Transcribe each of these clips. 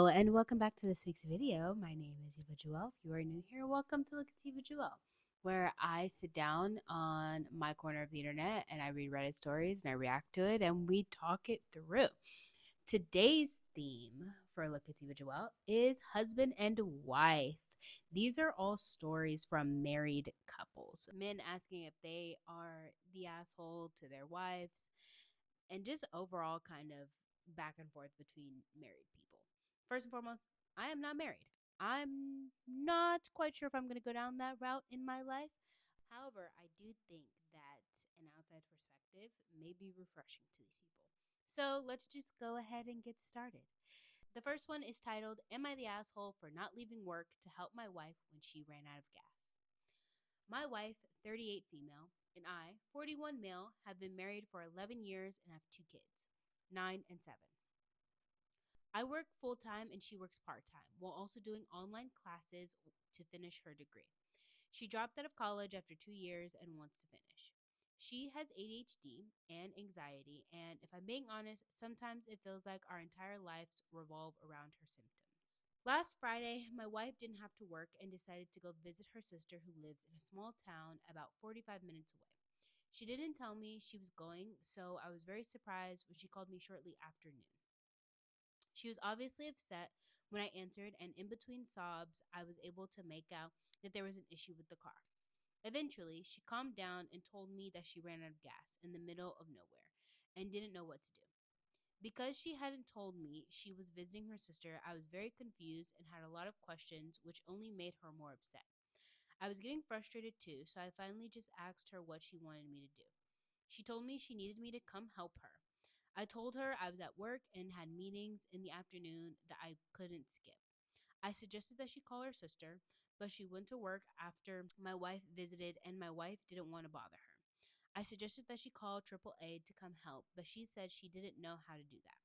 Hello, and welcome back to this week's video. My name is Eva Joel. If you are new here, welcome to Look at Eva Joel, where I sit down on my corner of the internet and I read Reddit stories and I react to it and we talk it through. Today's theme for Look at Eva Joel is husband and wife. These are all stories from married couples, men asking if they are the asshole to their wives, and just overall kind of back and forth between married people. First and foremost, I am not married. I'm not quite sure if I'm going to go down that route in my life. However, I do think that an outside perspective may be refreshing to these people. So let's just go ahead and get started. The first one is titled, Am I the Asshole for Not Leaving Work to Help My Wife When She Ran Out of Gas? My wife, 38 female, and I, 41 male, have been married for 11 years and have two kids, 9 and 7. I work full time and she works part time while also doing online classes to finish her degree. She dropped out of college after 2 years and wants to finish. She has ADHD and anxiety, and if I'm being honest, sometimes it feels like our entire lives revolve around her symptoms. Last Friday, my wife didn't have to work and decided to go visit her sister who lives in a small town about 45 minutes away. She didn't tell me she was going, so I was very surprised when she called me shortly after noon. She was obviously upset when I answered, and in between sobs, I was able to make out that there was an issue with the car. Eventually, she calmed down and told me that she ran out of gas in the middle of nowhere and didn't know what to do. Because she hadn't told me she was visiting her sister, I was very confused and had a lot of questions, which only made her more upset. I was getting frustrated too, so I finally just asked her what she wanted me to do. She told me she needed me to come help her. I told her I was at work and had meetings in the afternoon that I couldn't skip. I suggested that she call her sister, but she went to work after my wife visited and my wife didn't want to bother her. I suggested that she call AAA to come help, but she said she didn't know how to do that.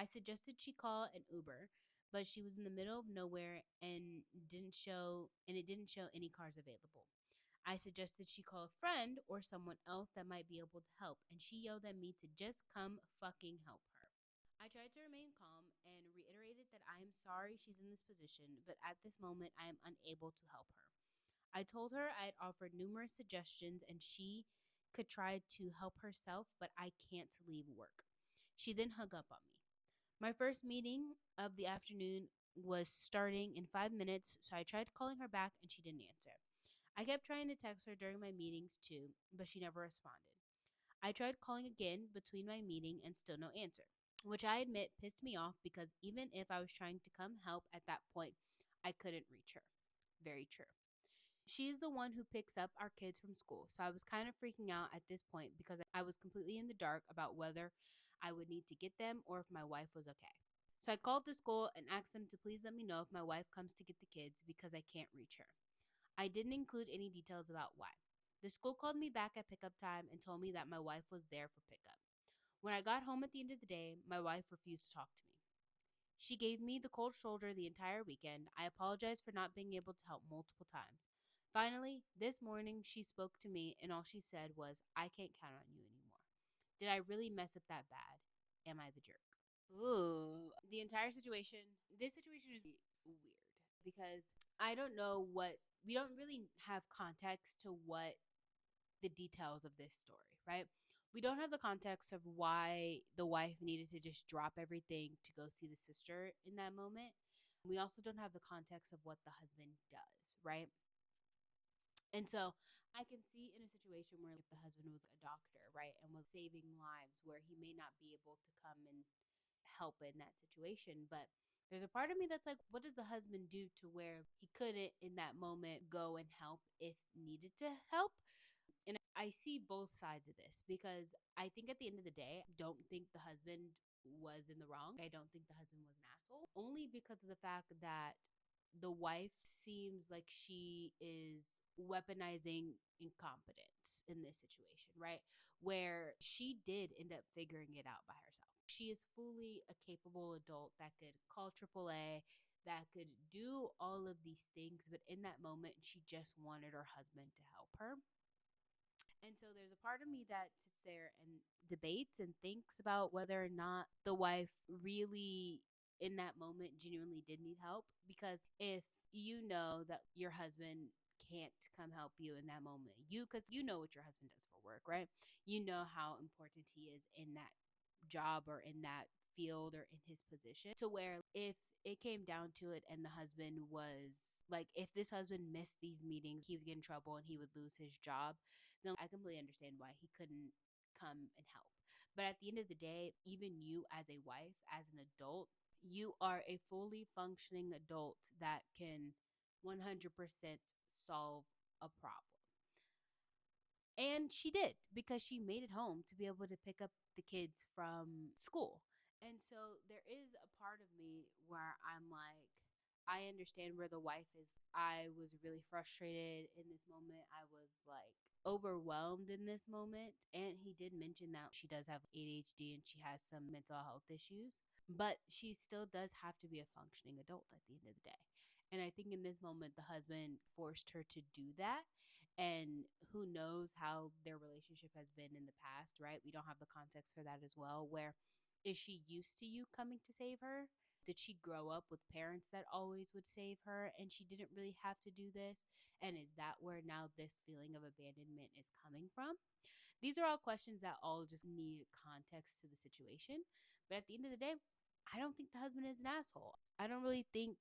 I suggested she call an Uber, but she was in the middle of nowhere and it didn't show any cars available. I suggested she call a friend or someone else that might be able to help, and she yelled at me to just come fucking help her. I tried to remain calm and reiterated that I am sorry she's in this position, but at this moment I am unable to help her. I told her I had offered numerous suggestions and she could try to help herself, but I can't leave work. She then hung up on me. My first meeting of the afternoon was starting in 5 minutes, so I tried calling her back and she didn't answer. I kept trying to text her during my meetings too, but she never responded. I tried calling again between my meeting and still no answer, which I admit pissed me off because even if I was trying to come help at that point, I couldn't reach her. Very true. She is the one who picks up our kids from school, so I was kind of freaking out at this point because I was completely in the dark about whether I would need to get them or if my wife was okay. So I called the school and asked them to please let me know if my wife comes to get the kids because I can't reach her. I didn't include any details about why. The school called me back at pickup time and told me that my wife was there for pickup. When I got home at the end of the day, my wife refused to talk to me. She gave me the cold shoulder the entire weekend. I apologized for not being able to help multiple times. Finally, this morning, she spoke to me and all she said was, I can't count on you anymore. Did I really mess up that bad? Am I the jerk? Ooh, the entire situation. This situation is weird because I don't know we don't really have context to what the details of this story, right? We don't have the context of why the wife needed to just drop everything to go see the sister in that moment. We also don't have the context of what the husband does, right? And so I can see in a situation where if the husband was a doctor, right, and was saving lives, where he may not be able to come and help in that situation. But there's a part of me that's like, what does the husband do to where he couldn't in that moment go and help if needed to help? And I see both sides of this because I think at the end of the day, I don't think the husband was in the wrong. I don't think the husband was an asshole, only because of the fact that the wife seems like she is weaponizing incompetence in this situation, right? Where she did end up figuring it out by herself. She is fully a capable adult that could call AAA, that could do all of these things, but in that moment, she just wanted her husband to help her. And so there's a part of me that sits there and debates and thinks about whether or not the wife really in that moment genuinely did need help. Because if you know that your husband can't come help you in that moment, because you know what your husband does for work, right? You know how important he is in that job or in that field or in his position, to where if it came down to it and the husband was like, if this husband missed these meetings, he would get in trouble and he would lose his job, then I completely understand why he couldn't come and help. But at the end of the day, even you as a wife, as an adult, you are a fully functioning adult that can 100% solve a problem. And she did, because she made it home to be able to pick up the kids from school. And so there is a part of me where I'm like, I understand where the wife is. I was really frustrated in this moment. I was like overwhelmed in this moment. And he did mention that she does have ADHD and she has some mental health issues, but she still does have to be a functioning adult at the end of the day. And I think in this moment, the husband forced her to do that. And who knows how their relationship has been in the past, right? We don't have the context for that as well. Where is she used to you coming to save her? Did she grow up with parents that always would save her and she didn't really have to do this? And is that where now this feeling of abandonment is coming from? These are all questions that all just need context to the situation. But at the end of the day, I don't think the husband is an asshole. I don't really think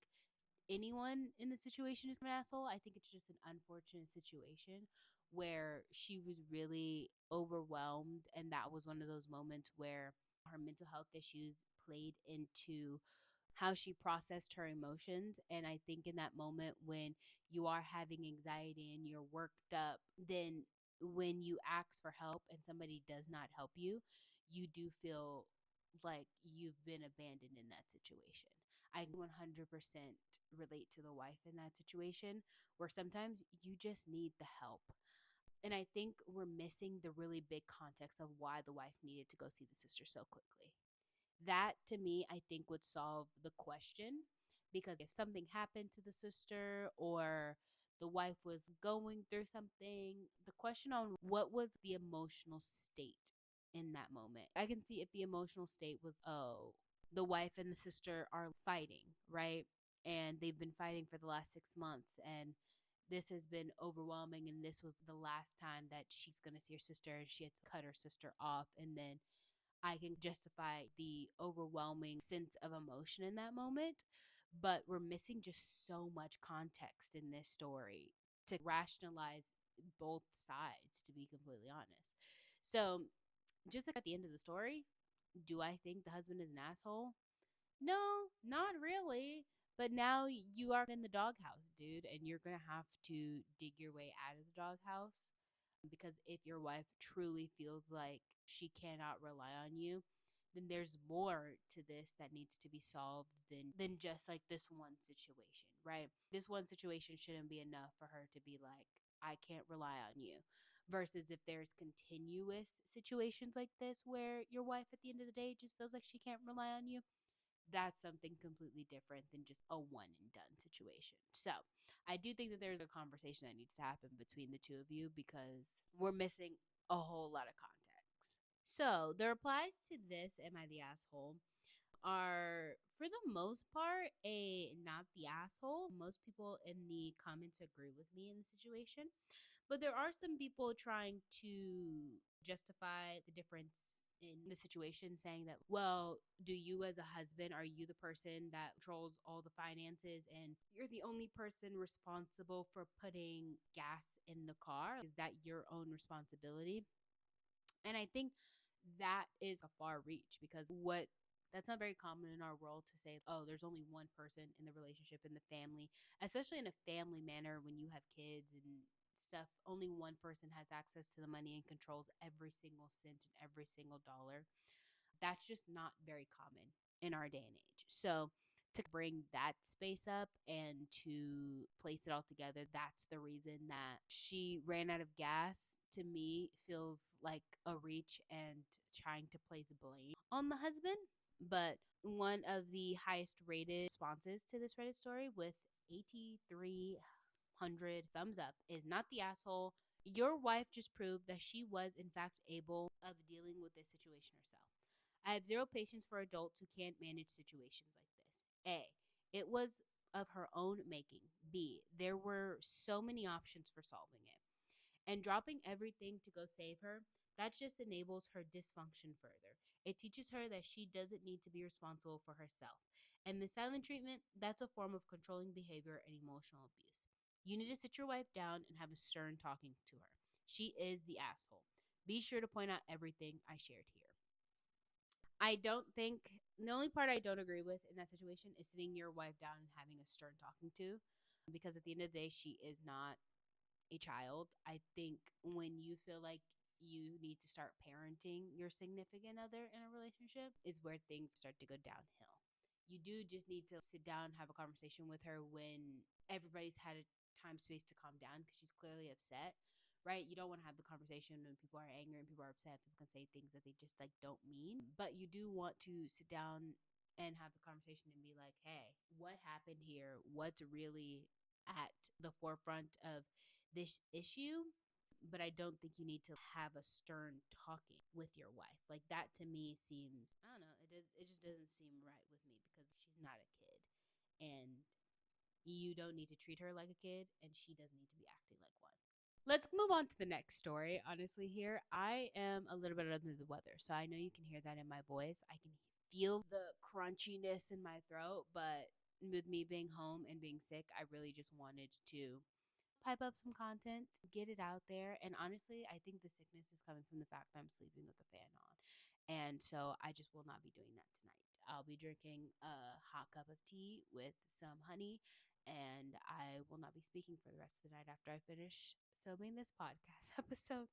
anyone in the situation is an asshole. I think it's just an unfortunate situation where she was really overwhelmed. And that was one of those moments where her mental health issues played into how she processed her emotions. And I think in that moment, when you are having anxiety and you're worked up, then when you ask for help and somebody does not help you, you do feel like you've been abandoned in that situation. I 100% relate to the wife in that situation, where sometimes you just need the help. And I think we're missing the really big context of why the wife needed to go see the sister so quickly. That to me, I think would solve the question. Because if something happened to the sister or the wife was going through something, the question on what was the emotional state in that moment. I can see if the emotional state was, oh, the wife and the sister are fighting, right? And they've been fighting for the last 6 months. And this has been overwhelming. And this was the last time that she's going to see her sister, and she had to cut her sister off. And then I can justify the overwhelming sense of emotion in that moment. But we're missing just so much context in this story to rationalize both sides, to be completely honest. So, just at the end of the story, do I think the husband is an asshole? No, not really. But now you are in the doghouse, dude, and you're going to have to dig your way out of the doghouse. Because if your wife truly feels like she cannot rely on you, then there's more to this that needs to be solved than just like this one situation, right? This one situation shouldn't be enough for her to be like, I can't rely on you. Versus if there's continuous situations like this where your wife at the end of the day just feels like she can't rely on you, that's something completely different than just a one and done situation. So I do think that there's a conversation that needs to happen between the two of you, because we're missing a whole lot of context. So the replies to this Am I the Asshole are, for the most part, a not the asshole. Most people in the comments agree with me in the situation. But there are some people trying to justify the difference in the situation, saying that, well, do you as a husband, are you the person that controls all the finances and you're the only person responsible for putting gas in the car? Is that your own responsibility? And I think that is a far reach, because what that's not very common in our world to say, oh, there's only one person in the relationship, in the family, especially in a family manner when you have kids and stuff. Only one person has access to the money and controls every single cent and every single dollar. That's just not very common in our day and age. So to bring that space up and to place it all together, that's the reason that she ran out of gas, to me feels like a reach and trying to place blame on the husband. But one of the highest rated responses to this Reddit story, with 8,300 thumbs up, is not the asshole. Your wife just proved that she was in fact able of dealing with this situation herself. I have zero patience for adults who can't manage situations like this. It was of her own making. B, there were so many options for solving it. And dropping everything to go save her, that just enables her dysfunction further. It teaches her that she doesn't need to be responsible for herself. And the silent treatment, that's a form of controlling behavior and emotional abuse. You need to sit your wife down and have a stern talking to her. She is the asshole. Be sure to point out everything I shared here. I don't think the only part I don't agree with in that situation is sitting your wife down and having a stern talking to, because at the end of the day, she is not a child. I think when you feel like you need to start parenting your significant other in a relationship is where things start to go downhill. You do just need to sit down, have a conversation with her when everybody's had a time space to calm down because she's clearly upset, right? You don't want to have the conversation when people are angry and people are upset. People can say things that they just like don't mean, but you do want to sit down and have the conversation and be like, hey, what happened here? What's really at the forefront of this issue? But I don't think you need to have a stern talking with your wife. Like that to me seems, I don't know, it just doesn't seem right with me because she's not a kid. And you don't need to treat her like a kid and she doesn't need to be acting like one. Let's move on to the next story. Honestly, here, I am a little bit under the weather. So I know you can hear that in my voice. I can feel the crunchiness in my throat. But with me being home and being sick, I really just wanted to pipe up some content, get it out there. And honestly, I think the sickness is coming from the fact that I'm sleeping with the fan on. And so I just will not be doing that tonight. I'll be drinking a hot cup of tea with some honey, and I will not be speaking for the rest of the night after I finish filming this podcast episode.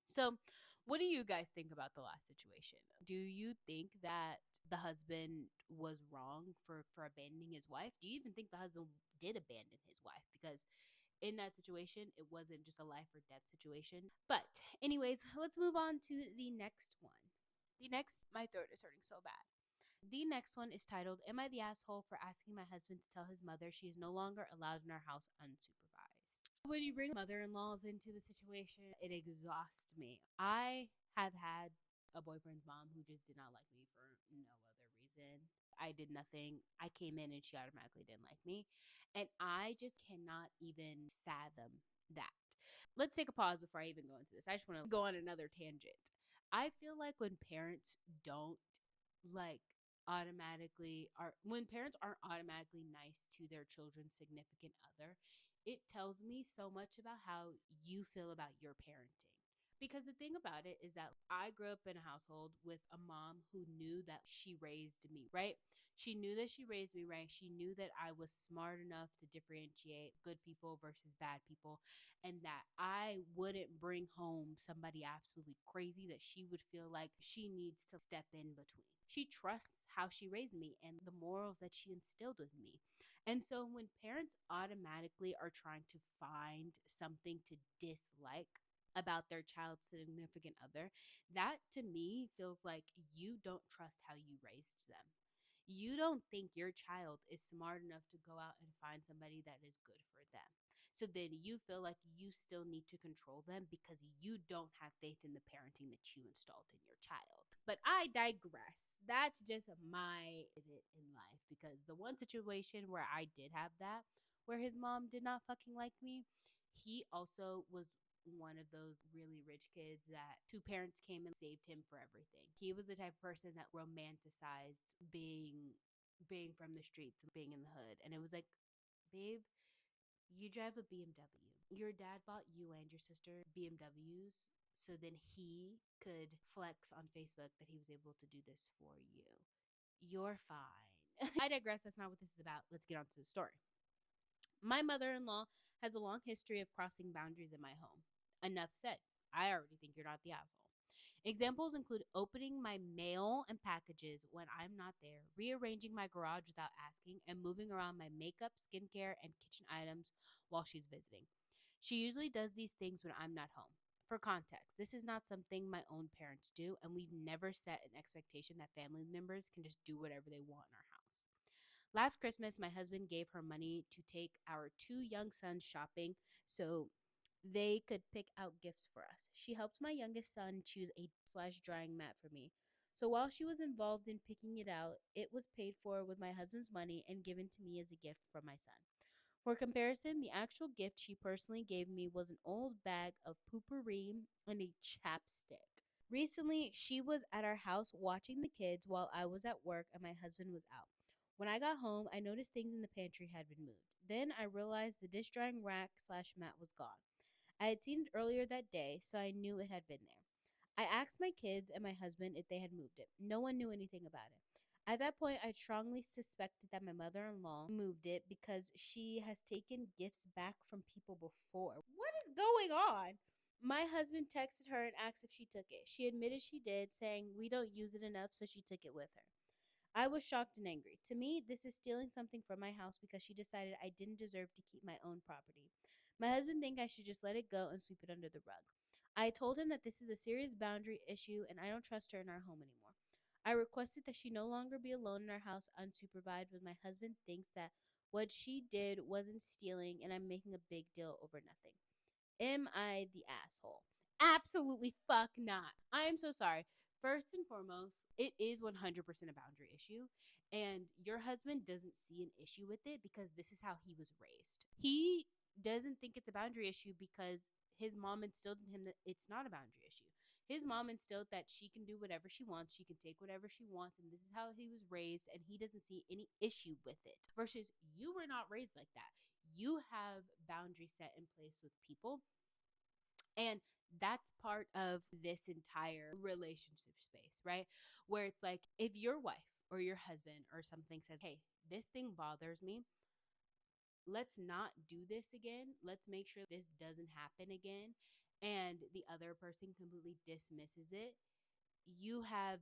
So, what do you guys think about the last situation? Do you think that the husband was wrong for abandoning his wife? Do you even think the husband did abandon his wife? Because in that situation, it wasn't just a life or death situation. But, anyways, let's move on to the next one. My throat is hurting so bad. The next one is titled, Am I the Asshole for Asking My Husband to Tell His Mother She is No Longer Allowed in Our House Unsupervised? When you bring mother in laws into the situation, it exhausts me. I have had a boyfriend's mom who just did not like me for no other reason. I did nothing. I came in and she automatically didn't like me. And I just cannot even fathom that. Let's take a pause before I even go into this. I just want to go on another tangent. I feel like when parents don't like automatically are when parents aren't automatically nice to their children's significant other, it tells me so much about how you feel about your parenting. Because the thing about it is that I grew up in a household with a mom who knew that she raised me, right? She knew that she raised me right. She knew that I was smart enough to differentiate good people versus bad people, and that I wouldn't bring home somebody absolutely crazy that she would feel like she needs to step in between. She trusts how she raised me and the morals that she instilled with me. And so when parents automatically are trying to find something to dislike about their child's significant other, that to me feels like you don't trust how you raised them. You don't think your child is smart enough to go out and find somebody that is good for them. So then you feel like you still need to control them because you don't have faith in the parenting that you installed in your child. But I digress. That's just my it in life, because the one situation where I did have that, where his mom did not fucking like me, he also was one of those really rich kids that two parents came and saved him for everything. He was the type of person that romanticized being from the streets and being in the hood. And it was like, babe, you drive a BMW. Your dad bought you and your sister BMWs so then he could flex on Facebook that he was able to do this for you. You're fine. I digress. That's not what this is about. Let's get on to the story. My mother in law has a long history of crossing boundaries in my home. Enough said. I already think you're not the asshole. Examples include opening my mail and packages when I'm not there, rearranging my garage without asking, and moving around my makeup, skincare, and kitchen items while she's visiting. She usually does these things when I'm not home. For context, this is not something my own parents do, and we've never set an expectation that family members can just do whatever they want in our house. Last Christmas, my husband gave her money to take our two young sons shopping so they could pick out gifts for us. She helped my youngest son choose a slash drying mat for me. So while she was involved in picking it out, it was paid for with my husband's money and given to me as a gift from my son. For comparison, the actual gift she personally gave me was an old bag of poopery and a chapstick. Recently, she was at our house watching the kids while I was at work and my husband was out. When I got home, I noticed things in the pantry had been moved. Then I realized the dish drying rack slash mat was gone. I had seen it earlier that day, so I knew it had been there. I asked my kids and my husband if they had moved it. No one knew anything about it. At that point, I strongly suspected that my mother in law moved it because she has taken gifts back from people before. What is going on? My husband texted her and asked if she took it. She admitted she did, saying, "We don't use it enough, so she took it with her." I was shocked and angry. To me, this is stealing something from my house because she decided I didn't deserve to keep my own property. My husband thinks I should just let it go and sweep it under the rug. I told him that this is a serious boundary issue and I don't trust her in our home anymore. I requested that she no longer be alone in our house unsupervised, but my husband thinks that what she did wasn't stealing and I'm making a big deal over nothing. Am I the asshole? Absolutely fuck not. I am so sorry. First and foremost, it is 100% a boundary issue. And your husband doesn't see an issue with it because this is how he was raised. He doesn't think it's a boundary issue because his mom instilled in him that it's not a boundary issue. His mom instilled that she can do whatever she wants, she can take whatever she wants, and this is how he was raised, and he doesn't see any issue with it. Versus you were not raised like that. You have boundaries set in place with people, and that's part of this entire relationship space, right? Where it's like if your wife or your husband or something says, "Hey, this thing bothers me. Let's not do this again. Let's make sure this doesn't happen again." And the other person completely dismisses it, you have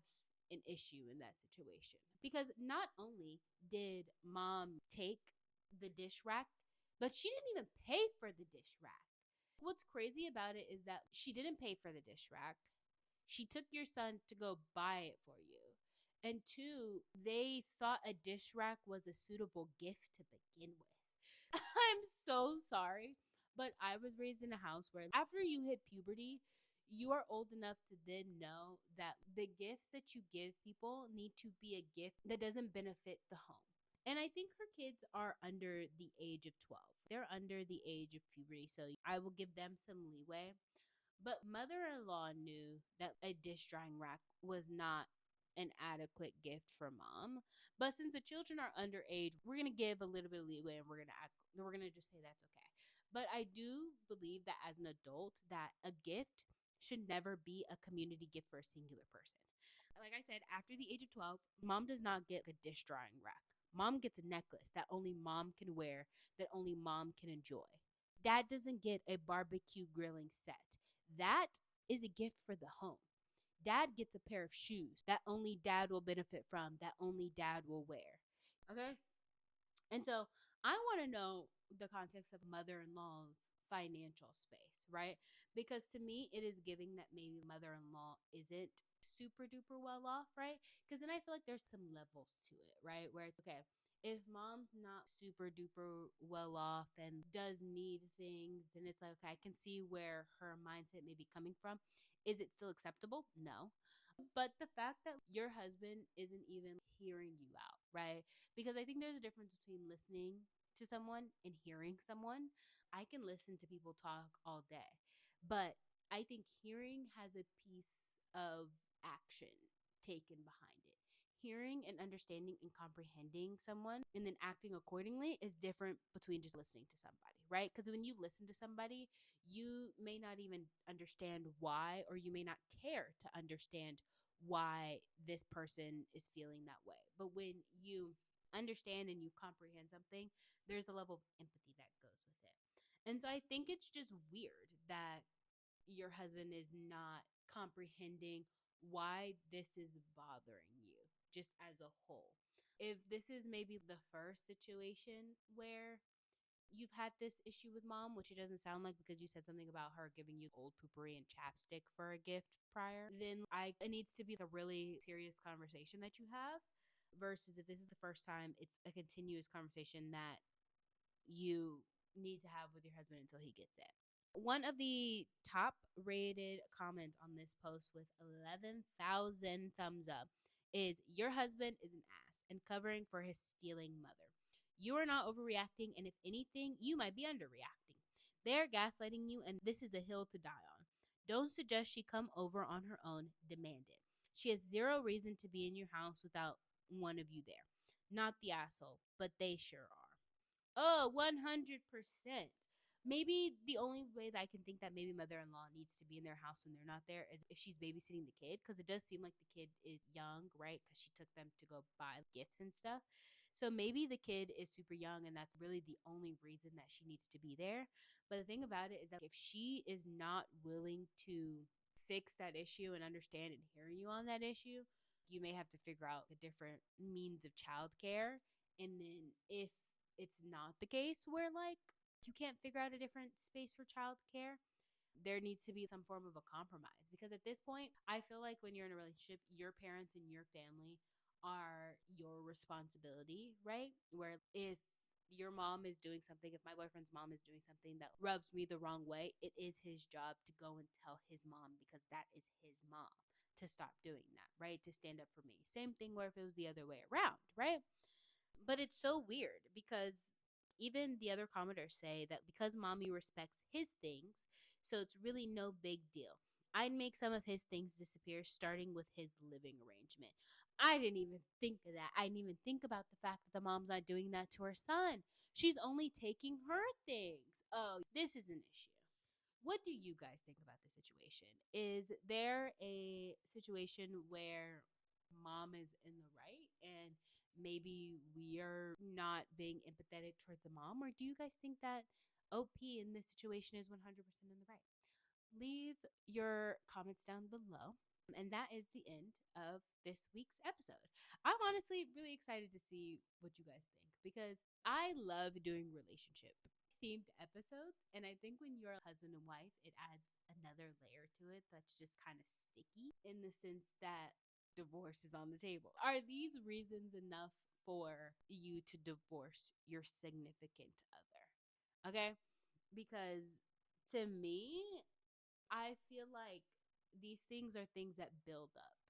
an issue in that situation. Because not only did mom take the dish rack, but she didn't even pay for the dish rack. What's crazy about it is that she didn't pay for the dish rack. She took your son to go buy it for you. And two, they thought a dish rack was a suitable gift to begin with. I'm so sorry, but I was raised in a house where after you hit puberty, you are old enough to then know that the gifts that you give people need to be a gift that doesn't benefit the home. And I think her kids are under the age of 12. They're under the age of puberty, so I will give them some leeway. But mother-in-law knew that a dish drying rack was not an adequate gift for mom. But since the children are underage, we're gonna give a little bit of leeway and we're gonna just say that's okay. But I do believe that as an adult that a gift should never be a community gift for a singular person. Like I said, after the age of 12, mom does not get a dish drying rack. Mom gets a necklace that only mom can wear, that only mom can enjoy. Dad doesn't get a barbecue grilling set. That is a gift for the home. Dad gets a pair of shoes that only dad will benefit from, that only dad will wear. Okay? And so I want to know the context of mother in law's financial space, right? Because to me, it is giving that maybe mother in law isn't super duper well off, right? Because then I feel like there's some levels to it, right? Where it's okay, if mom's not super duper well off and does need things, then it's like, okay, I can see where her mindset may be coming from. Is it still acceptable? No. But the fact that your husband isn't even hearing you out, right? Because I think there's a difference between listening to someone and hearing someone. I can listen to people talk all day, but I think hearing has a piece of action taken behind it. Hearing and understanding and comprehending someone and then acting accordingly is different between just listening to somebody, right? Because when you listen to somebody, you may not even understand why, or you may not care to understand why this person is feeling that way. But when you understand and you comprehend something, there's a level of empathy that goes with it. And so I think it's just weird that your husband is not comprehending why this is bothering you just as a whole. If this is maybe the first situation where you've had this issue with mom, which it doesn't sound like because you said something about her giving you old poopery and chapstick for a gift prior, then it needs to be a really serious conversation that you have. Versus if this is the first time, it's a continuous conversation that you need to have with your husband until he gets it. One of the top rated comments on this post with 11,000 thumbs up is, "Your husband is an ass and covering for his stealing mother. You are not overreacting, and if anything, you might be underreacting. They're gaslighting you, and this is a hill to die on. Don't suggest she come over on her own. Demand it. She has zero reason to be in your house without one of you there. Not the asshole, but they sure are." Oh, 100%. Maybe the only way that I can think that maybe mother-in-law needs to be in their house when they're not there is if she's babysitting the kid, because it does seem like the kid is young, right? Because she took them to go buy gifts and stuff. So maybe the kid is super young and that's really the only reason that she needs to be there. But the thing about it is that if she is not willing to fix that issue and understand and hear you on that issue, you may have to figure out the different means of childcare. And then if it's not the case where like you can't figure out a different space for childcare, there needs to be some form of a compromise, because at this point I feel like when you're in a relationship, your parents and your family are your responsibility, right? Where if your mom is doing something, if my boyfriend's mom is doing something that rubs me the wrong way, it is his job to go and tell his mom, because that is his mom, to stop doing that, right? To stand up for me. Same thing where if it was the other way around, right? But it's so weird because even the other commenters say that because mommy respects his things, so it's really no big deal. I'd make some of his things disappear, starting with his living arrangement. I didn't even think of that. I didn't even think about the fact that the mom's not doing that to her son. She's only taking her things. Oh, this is an issue. What do you guys think about the situation? Is there a situation where mom is in the right and maybe we are not being empathetic towards the mom? Or do you guys think that OP in this situation is 100% in the right? Leave your comments down below. And that is the end of this week's episode. I'm honestly really excited to see what you guys think, because I love doing relationship themed episodes. And I think when you're husband and wife, it adds another layer to it that's just kind of sticky, in the sense that divorce is on the table. Are these reasons enough for you to divorce your significant other? Okay? Because to me, I feel like these things are things that build up,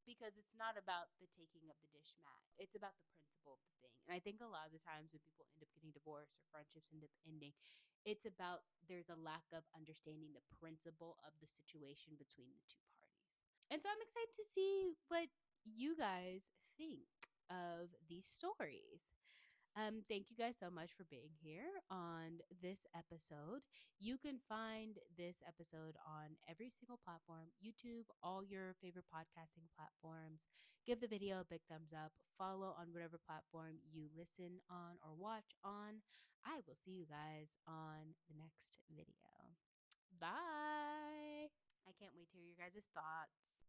because it's not about the taking of the dish mat. It's about the principle of the thing. And I think a lot of the times when people end up getting divorced or friendships end up ending, it's about there's a lack of understanding the principle of the situation between the two parties. And so I'm excited to see what you guys think of these stories. Thank you guys so much for being here on this episode. You can find this episode on every single platform: YouTube, all your favorite podcasting platforms. Give the video a big thumbs up. Follow on whatever platform you listen on or watch on. I will see you guys on the next video. Bye. I can't wait to hear your guys' thoughts.